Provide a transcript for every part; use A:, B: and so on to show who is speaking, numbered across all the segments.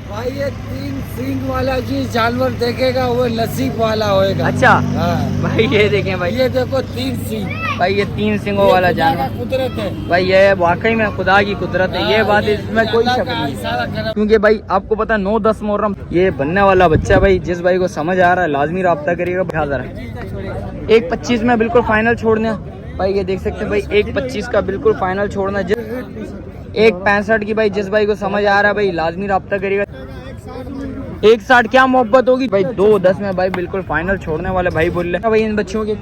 A: भाई ये 3 सींग वाला जिस जानवर देखेगा वो नसीब वाला होएगा।
B: अच्छा
A: हाँ।
B: भाई ये देखें भाई,
A: ये देखो 3 सींग।
B: भाई ये 3 सिंगों वाला जानवर
A: कुदरत है
B: भाई, ये वाकई में खुदा की कुदरत है। ये बात इसमें कोई शक नहीं, क्योंकि भाई आपको पता है 9-10 मुहर्रम ये बनने वाला बच्चा। भाई जिस भाई को समझ आ रहा है लाजमी राब्ता करिएगा। ख्याल रहा 1.25 में बिल्कुल फाइनल छोड़ना भाई। ये देख सकते हैं भाई 1.25 का बिल्कुल फाइनल छोड़ना। 1.65 की भाई जिस भाई को समझ आ रहा है भाई लाजमी राब्ता करिएगा। 1.60 क्या मोहब्बत होगी भाई। 2.10 में भाई बिल्कुल फाइनल छोड़ने वाले भाई बोल रहे भाई। इन बच्चों के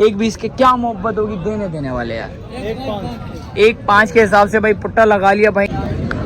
B: 1.20 के क्या मोहब्बत होगी देने वाले यार। 1.5 के हिसाब से भाई पुट्टा लगा लिया भाई।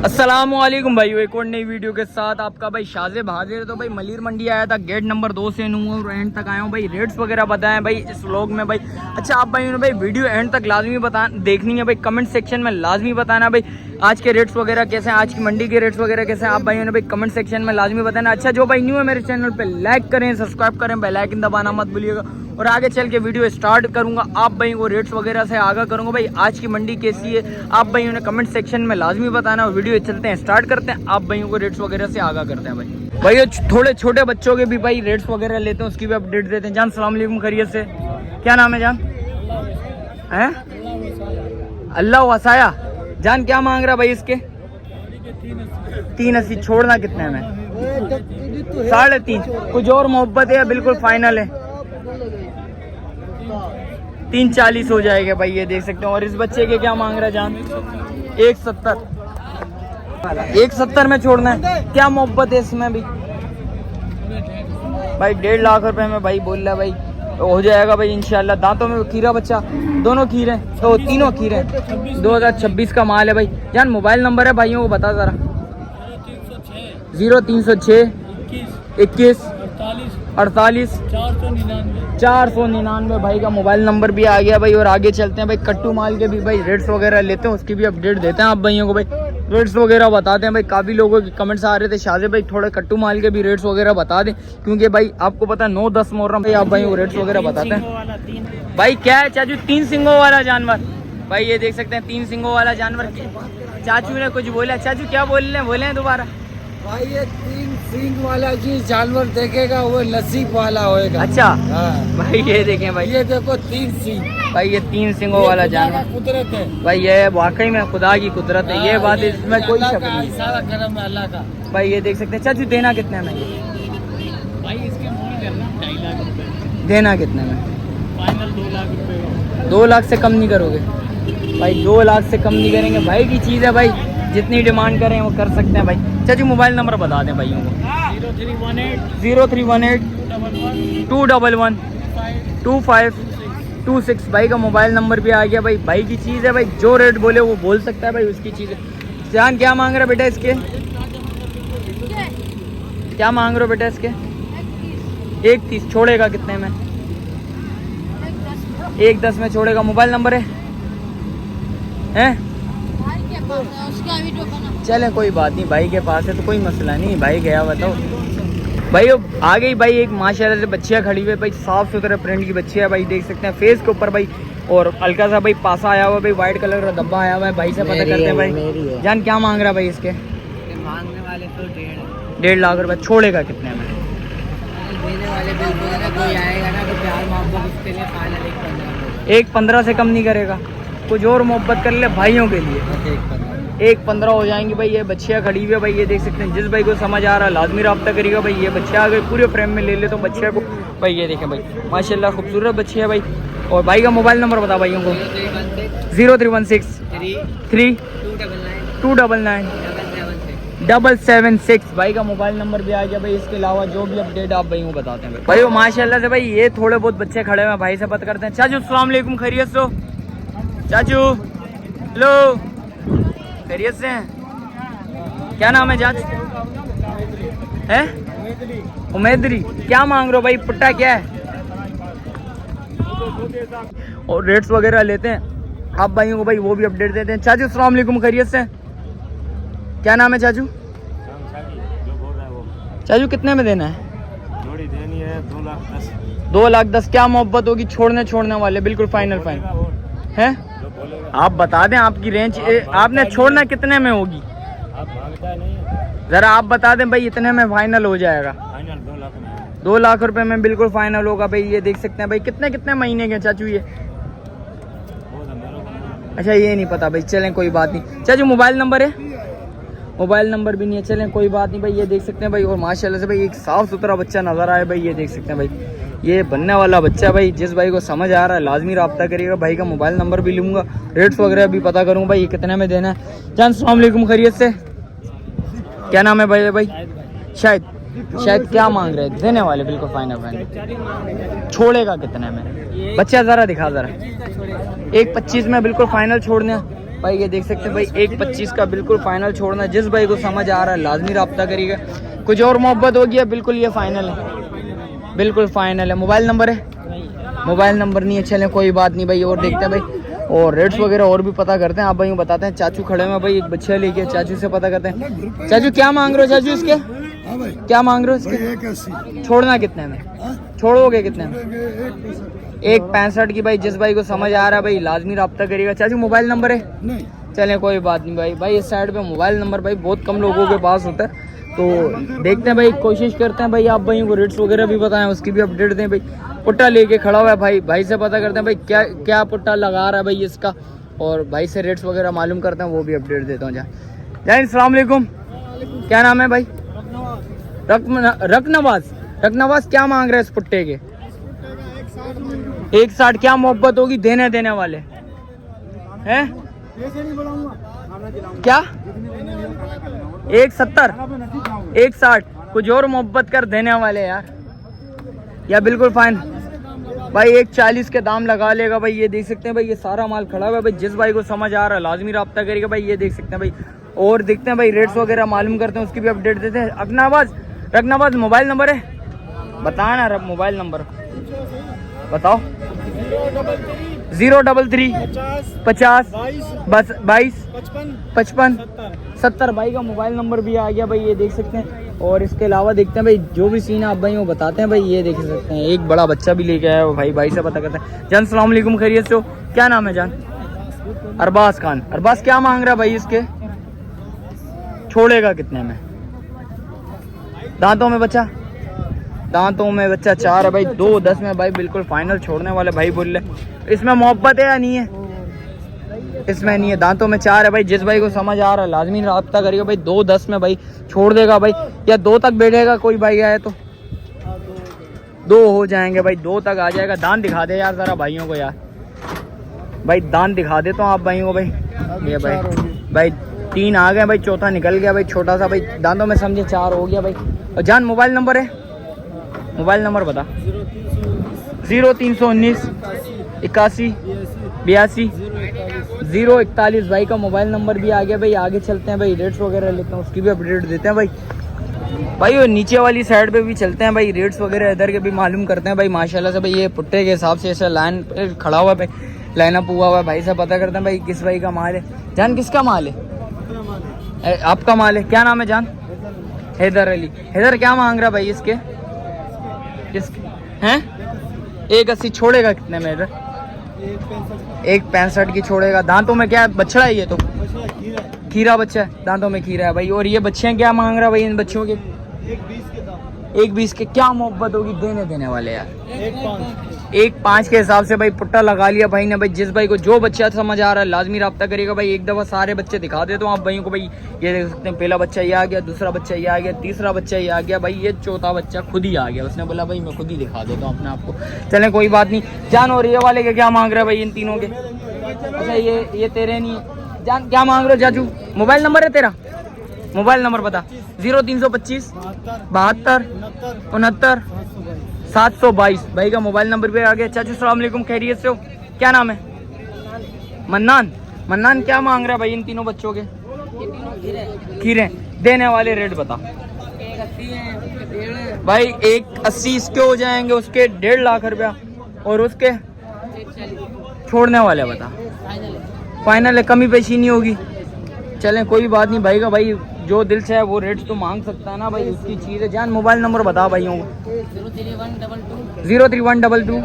B: अस्सलामुअलैकुम भाई, एक और नई वीडियो के साथ आपका भाई शाज़ेब हाजिर है। तो भाई मलीर मंडी आया था, गेट नंबर 2 से और एंड तक आया हूँ भाई। रेट्स वगैरह बताएं भाई इस व्लॉग में भाई। अच्छा आप भाई भाई वीडियो एंड तक लाजमी देखनी है भाई। कमेंट सेक्शन में लाजमी बताना भाई आज के रेट्स वगैरह कैसे हैं, आज की मंडी के रेट्स वगैरह कैसे हैं। आप भाई ने भाई कमेंट सेक्शन में लाजमी बताना। अच्छा जो भाई न्यू है मेरे चैनल पे लाइक करें, सब्सक्राइब करें, बेल आइकन दबाना मत भूलिएगा। और आगे चल के वीडियो स्टार्ट करूंगा, आप भाई को रेट्स वगैरह से आगाह करूंगा भाई आज की मंडी कैसी है। आप भाई ने कमेंट सेक्शन में लाजमी बताना। वीडियो चलते हैं, स्टार्ट करते हैं, आप भाइयों को रेट्स वगैरह से आगाह करते हैं भाई। भाई थोड़े छोटे बच्चों के भी भाई रेट्स वगैरह लेते हैं, उसकी भी अपडेट देते हैं। जान सलाम अलैकुम, खैरियत से? क्या नाम है जान? हैं अल्लाह वसाया। जान क्या मांग रहा भाई इसके? 380। छोड़ना कितने में? 3.5। कुछ और मोहब्बत है या बिल्कुल फाइनल है? 340 हो जाएगा भाई। ये देख सकते हैं। और इस बच्चे के क्या मांग रहा है जान? 170। 170 में छोड़ना है। क्या मोहब्बत है इसमें भी भाई? 1.5 लाख रुपए में भाई बोल रहा है भाई। तो हो जाएगा भाई इंशाल्लाह। दांतों में खीरा बच्चा, दोनों खीरे, तो तीनों खीरे। 2026 का माल है भाई। जान मोबाइल नंबर है भाइयों को बता जरा। 0306 21 48 499 भाई का मोबाइल नंबर भी आ गया भाई। और आगे चलते हैं भाई, कट्टू माल के भी भाई रेट्स वगैरह लेते हैं, उसकी भी अपडेट देते हैं आप भाइयों को भाई। रेट्स वगैरह बताते हैं भाई। काफ़ी लोगों के कमेंट्स आ रहे थे शाज़ेब भाई थोड़े कट्टू माल के भी रेट्स वगैरह बता दें, क्योंकि भाई आपको पता है 9-10 मुहर्रम भाई आप भाई को रेट्स वगैरह बताते हैं भाई। क्या है चाचू? 3 सिंगों वाला जानवर भाई। ये देख सकते हैं 3 सिंगों वाला जानवर। चाचू ने कुछ बोला। चाचू क्या बोले हैं दोबारा?
A: भाई ये 3 सींग वाला जिस जानवर देखेगा वो नसीब वाला होएगा।
B: अच्छा
A: हाँ।
B: भाई ये देखें भाई,
A: ये देखो 3 सींग
B: भाई ये 3 सिंगों वाला जानवर
A: कुदरत है
B: भाई। ये वाकई में खुदा की कुदरत है। ये बात इसमें कोई शक नहीं,
A: सारा करम है अल्लाह का
B: भाई। ये देख सकते हैं। चाचू देना कितने में?
A: भाई इसके मोल करना 2.5 लाख रुपए।
B: देना कितने में?
A: फाइनल 2 लाख रुपए।
B: 2 लाख से कम नहीं करोगे भाई? 2 लाख से कम नहीं करेंगे भाई की चीज़ है भाई। जितनी डिमांड करें वो कर सकते हैं भाई। चाचू मोबाइल नंबर बता दें भाइयों को। 0318 211 2526 भाई का मोबाइल नंबर भी आ गया भाई। भाई की चीज़ है भाई, जो रेट बोले वो बोल सकता है भाई, उसकी चीज़ है। जान क्या मांग रहा है बेटा इसके? क्या मांग रहे हो बेटा इसके? 1.30। छोड़ेगा कितने में? 1.10 में छोड़ेगा। मोबाइल नंबर है? चले कोई बात नहीं, भाई के पास है तो कोई मसला नहीं। भाई गया बताओ भाई। आ गई भाई एक माशाल्लाह से बच्चियाँ खड़ी हुई भाई, साफ सुथरे प्रिंट की बच्ची है भाई। देख सकते हैं फेस के ऊपर भाई, और हल्का सा भाई पासा आया हुआ भाई, व्हाइट कलर का धब्बा आया हुआ है। भाई से पता करते हैं भाई। जान क्या मांग रहा है भाई इसके?
A: मांगने वाले तो
B: 1.5 लाख रुपए। छोड़ेगा कितने में?
A: देने वाले कोई आएगा ना तो प्यार मोहब्बत उसके लिए फाइनल
B: 1.15 से कम नहीं करेगा? कुछ और मोहब्बत कर ले भाइयों के लिए। 1.15 हो जाएंगी भाई। ये बच्चियाँ खड़ी हुई है भाई। ये देख सकते हैं। जिस भाई को समझ आ रहा है लाजमी राब्ता करिएगा भाई। ये बच्चियाँ अगर पूरे फ्रेम में ले ले तो बच्चियाँ को भाई ये देखें भाई माशाल्लाह खूबसूरत बच्ची है भाई। और भाई का मोबाइल नंबर बता भाइयों को। 0316 3 299 776 भाई का मोबाइल नंबर भी आ गया भाई। इसके अलावा जो भी अपडेट आप भाई को बताते हैं भाई। माशाल्लाह से भाई ये थोड़े बहुत बच्चे खड़े हुए हैं, भाई से पता करते हैं। चाचू अस्सलाम वालेकुम, खैरियत से? चाचू हेलो, खैरियत से हैं? क्या नाम है जान? है उमेदरी। क्या मांग रहे हो भाई? पुट्टा क्या है? और रेट्स वगैरह लेते हैं आप भाइयों को भाई, वो भी अपडेट देते हैं। चाचू अस्सलाम वालेकुम, खैरियत से? क्या नाम है चाचू? चाचू कितने में देना है?
A: जोड़ी देनी है 2,10,000।
B: 2,10,000 क्या मोहब्बत होगी? छोड़ने वाले बिल्कुल फाइनल है। आप बता दें आपकी रेंज। आपने छोड़ना कितने में होगी?
A: आप मांगता नहीं
B: जरा आप बता दें भाई इतने में फाइनल हो जाएगा? 2 लाख रुपए में बिल्कुल फाइनल होगा भाई। ये देख सकते हैं भाई। कितने कितने महीने के चाचू ये? अच्छा ये नहीं पता भाई, चलें कोई बात नहीं। चाचू मोबाइल नंबर है? मोबाइल नंबर भी नहीं है, चलें कोई बात नहीं भाई। ये देख सकते हैं भाई, और माशाल्लाह से भाई एक साफ सुथरा बच्चा नजर आया भाई। ये देख सकते हैं भाई, ये बनने वाला बच्चा भाई। जिस भाई को समझ आ रहा है लाजमी रब्ता करिएगा। भाई का मोबाइल नंबर भी लूँगा, रेट्स वगैरह भी पता करूँगा भाई ये कितने में देना है। जान अस्सलाम वालेकुम, खैरियत से? क्या नाम है भाई? भाई शायद क्या मांग रहे हैं? देने वाले बिल्कुल फाइनल। छोड़ेगा कितने में बच्चा? जरा दिखा जरा। 1.25 में बिल्कुल फाइनल छोड़ना भाई। ये देख सकते हैं भाई 1.25 का बिल्कुल फाइनल छोड़ना। जिस भाई को समझ आ रहा है लाजमी रब्ता करिएगा। कुछ और मोहब्बत हो गया बिल्कुल ये फाइनल है, बिल्कुल फाइनल है। मोबाइल नंबर है? मोबाइल नंबर नहीं है, चलें कोई बात नहीं भाई। और देखते हैं भाई और रेट्स वगैरह और भी पता करते हैं। आप भाई बताते हैं। चाचू खड़े में भाई, एक बच्चा लेके चाचू से पता करते हैं। चाचू क्या मांग रहे हो चाचू इसके? क्या मांग रहे हो इसके? छोड़ना कितने में? छोड़ोगे कितने में? 1.65 की भाई। जिस भाई को समझ आ रहा है भाई लाजमी रब्ता करिएगा। चाचू मोबाइल नंबर है? नहीं। चलें कोई बात नहीं भाई। भाई इस साइड पे मोबाइल नंबर भाई बहुत कम लोगों के पास होता है, तो देखते हैं भाई, कोशिश करते हैं भाई। आप भाई को रेट्स वगैरह भी बताएं, उसकी भी अपडेट दें भाई। पुट्टा लेके खड़ा हुआ है भाई, भाई से पता करते हैं भाई क्या क्या पुट्टा लगा रहा है भाई इसका, और भाई से रेट्स वगैरह मालूम करते हैं, वो भी अपडेट देता हूँ। जान अस्सलाम वालेकुम, क्या नाम है भाई? रकनवाज। क्या मांग रहे हैं इस पुट्टे के? 1.60। क्या मोहब्बत होगी? देने वाले हैं क्या? 1.70, 1.60। कुछ और मोहब्बत कर देने वाले यार, या बिल्कुल फाइन भाई। 1.40 के दाम लगा लेगा भाई। ये देख सकते हैं भाई, ये सारा माल खड़ा हुआ है भाई। जिस भाई को समझ आ रहा है लाजमी रब्ता करेगा भाई। ये देख सकते हैं भाई, और देखते हैं भाई रेट्स वगैरह मालूम करते हैं, उसकी भी अपडेट देते हैं। रकनवाज मोबाइल नंबर है? बताया ना मोबाइल नंबर बताओ। 033 50 22 55 70 भाई का मोबाइल नंबर भी आ गया भाई। ये देख सकते हैं, और इसके अलावा देखते हैं भाई जो भी सीन आप भाई वो बताते हैं भाई। ये देख सकते हैं एक बड़ा बच्चा भी लेके आया है भाई से पता करते हैं। जान अस्सलाम वालेकुम, खैरियत से हो? क्या नाम है जान? अरबाज खान। अरबाज क्या मांग रहा है भाई इसके? छोड़ेगा कितने में? दांतों में बच्चा? दांतों में बच्चा 4 है भाई। 2.10 में भाई बिल्कुल फाइनल छोड़ने वाले भाई बोल रहे। इसमें मोहब्बत है या नहीं है? इसमें नहीं है। दांतों में 4 है भाई। जिस भाई को समझ आ रहा है लाजमी रब्ता करिएगा भाई। 2.10 में भाई छोड़ देगा भाई, या 2 तक बैठेगा कोई भाई आए तो? 2 हो जाएंगे भाई, 2 तक आ जाएगा। दांत दिखा दे यार जरा भाइयों को यार, भाई दांत दिखा दे तो आप भाइयों को भाई। ये भाई 3 आ गए भाई, चौथा निकल गया भाई, छोटा सा भाई। दांतों में समझे 4 हो गया भाई। और जान मोबाइल नंबर है? मोबाइल नंबर बता। 0319 81 82 041 भाई का मोबाइल नंबर भी आ गया भाई। आगे चलते हैं भाई, रेट्स वगैरह लेते हैं, उसकी भी अपडेट देते हैं भाई। भाई वो नीचे वाली साइड पे भी चलते हैं भाई, रेट्स वगैरह इधर के भी मालूम करते हैं भाई। माशाल्लाह से भाई ये पुट्टे के हिसाब से ऐसा लाइन पे खड़ा हुआ है, लाइनअप हुआ हुआ है भाई से पता करते हैं भाई किस भाई का माल है। जान किसका माल है? आपका माल है। क्या नाम है जान? हैदर अली। हैदर क्या मांग रहा भाई इसके? हैं 1.80 छोड़ेगा कितने में इधर? 1.65 की छोड़ेगा। दांतों में क्या है? बछड़ा है ये तो? खीरा बच्चा है, दांतों में खीरा है भाई। और ये बच्चे क्या मांग रहा भाई इन बच्चों के? 1.20 के। क्या मोहब्बत होगी? देने वाले यार। 1.5 के हिसाब से भाई पुट्टा लगा लिया भाई ने भाई। जिस भाई को जो बच्चा समझ आ रहा है लाजमी रब्ता करेगा भाई। एक दफ़ा सारे बच्चे दिखा देता हूँ आप भाइयों को भाई। ये देख सकते हैं, पहला बच्चा ये आ गया, दूसरा बच्चा ये आ गया, तीसरा बच्चा ये आ गया भाई। ये चौथा बच्चा खुद ही आ गया। उसने बोला भाई मैं खुद ही दिखा देता हूँ अपने आप को। चलें कोई बात नहीं। जान और ये वाले के क्या मांग रहे हैं भाई इन तीनों के? अच्छा ये तेरे नहीं है। जान क्या मांग रहे हो चाचू? मोबाइल नंबर है तेरा? मोबाइल नंबर बता। 0325 72 69 722 भाई का मोबाइल नंबर भी आ गया। चाचू अस्सलाम वालेकुम, खैरियत से हो? क्या नाम है? मन्नान क्या मांग रहा है भाई इन तीनों बच्चों के? खीरे। देने वाले रेट बता भाई। 1.80 इसके हो जाएंगे, उसके 1.5 लाख रुपया, और उसके छोड़ने वाले बता। फाइनल है, कमी पेशी नहीं होगी। चलें कोई बात नहीं भाई का भाई जो दिल से है वो रेट्स तो मांग सकता है ना भाई, उसकी चीज़ है। जान मोबाइल नंबर बता भाइयों को। 03122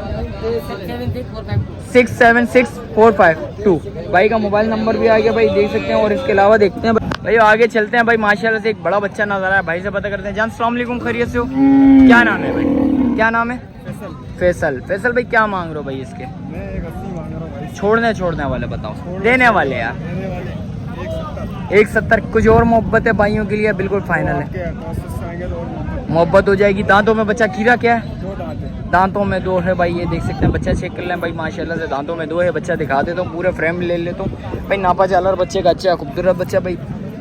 B: 676 452 भाई का मोबाइल नंबर भी आ गया भाई, देख सकते हैं। और इसके अलावा देखते हैं भाई आगे चलते हैं भाई। माशाल्लाह से एक बड़ा बच्चा नजर आ रहा है, भाई से पता करते हैं। जान अस्सलाम वालेकुम, खैरियत से हो? क्या नाम है भाई? क्या नाम है? फैसल। फैसल भाई क्या मांग रहे हो भाई इसके?
C: मैं 180 मांग रहा हूँ भाई।
B: छोड़ने वाले बताओ, देने वाले यार
C: देने वाले
B: 170। कुछ और मोहब्बत है भाइयों के लिए? बिल्कुल फाइनल है,
C: तो
B: मोहब्बत हो जाएगी। दांतों में बच्चा खीरा क्या है?
C: 2 दांत है।
B: दांतों में 2 है भाई, ये देख सकते हैं। बच्चा चेक कर लें भाई, माशाल्लाह से दांतों में 2 है। बच्चा दिखा देता हूँ, पूरे फ्रेम ले लेता हूँ भाई। नापा चालर बच्चे का अच्छा है, खूबसूरत बच्चा भाई।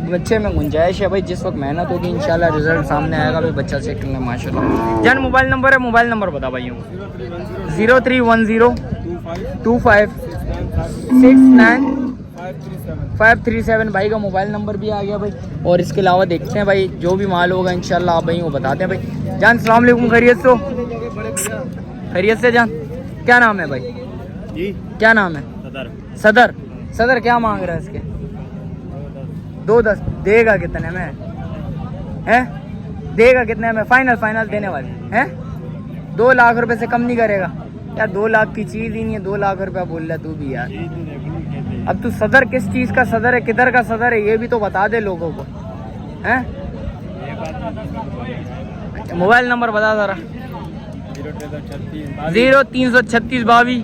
B: बच्चे में गुंजाइश है भाई, जिस वक्त मेहनत होगी इंशाल्लाह रिजल्ट सामने आएगा भाई। बच्चा चेक कर लें माशाल्लाह। जान मोबाइल नंबर है, मोबाइल नंबर बता भाई। 0310 25 69 537 भाई का मोबाइल नंबर भी आ गया भाई। और इसके अलावा देखते हैं भाई, जो भी माल होगा इंशाल्लाह आप भाई वो बताते हैं भाई। जान अस्सलाम वालेकुम, खैरियत से हो? खैरियत से जान। क्या नाम है भाई?
C: जी
B: क्या नाम है? सदर। सदर क्या मांग रहा है इसके? 210 देगा कितने में है? देगा कितने में? फाइनल देने वाले हैं? 2 लाख रुपए से कम नहीं करेगा यार? 2 लाख की चीज ही नहीं है, 2 लाख रुपया बोल रहा तू भी यार। अब तू सदर किस चीज का सदर है, किधर का सदर है, ये भी तो बता दे लोगों को हैं। मोबाइल नंबर बता जरा। 0336 22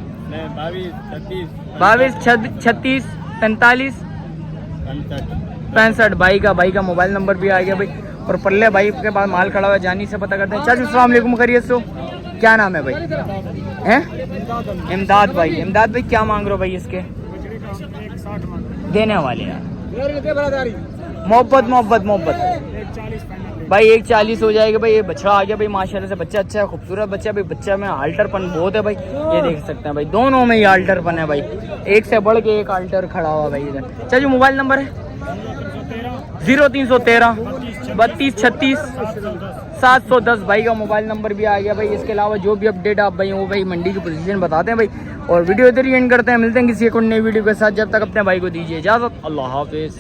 B: 36 45 65 भाई का मोबाइल नंबर भी आ गया भाई। और पल्ले भाई के पास माल खड़ा हुआ है, जानी से पता करते हैं। चाचा अस्सलाम वालेकुम, खैरियत से हो? क्या नाम है भाई? हैं? इमदाद भाई। इमदाद भाई क्या मांग रहे हो भाई इसके? देने वाले यार। मोहब्बत भाई 140 हो जाएगा भाई। ये बछड़ा आ गया भाई, माशाल्लाह से बच्चा अच्छा है, खूबसूरत बच्चा है भाई। बच्चा में आल्टरपन बहुत है भाई, ये देख सकते हैं भाई। दोनों में ही आल्टरपन है भाई, एक से बढ़ के एक आल्टर खड़ा हुआ भाई इधर। चलिए मोबाइल नंबर है 0313 32 36 710 भाई का मोबाइल नंबर भी आ गया भाई। इसके अलावा जो भी अपडेट आप भाई वो भाई मंडी की पोजीशन बताते हैं भाई। और वीडियो इधर ही एंड करते हैं, मिलते हैं किसी एक नई वीडियो के साथ। जब तक अपने भाई को दीजिए इजाजत, अल्लाह हाफिज।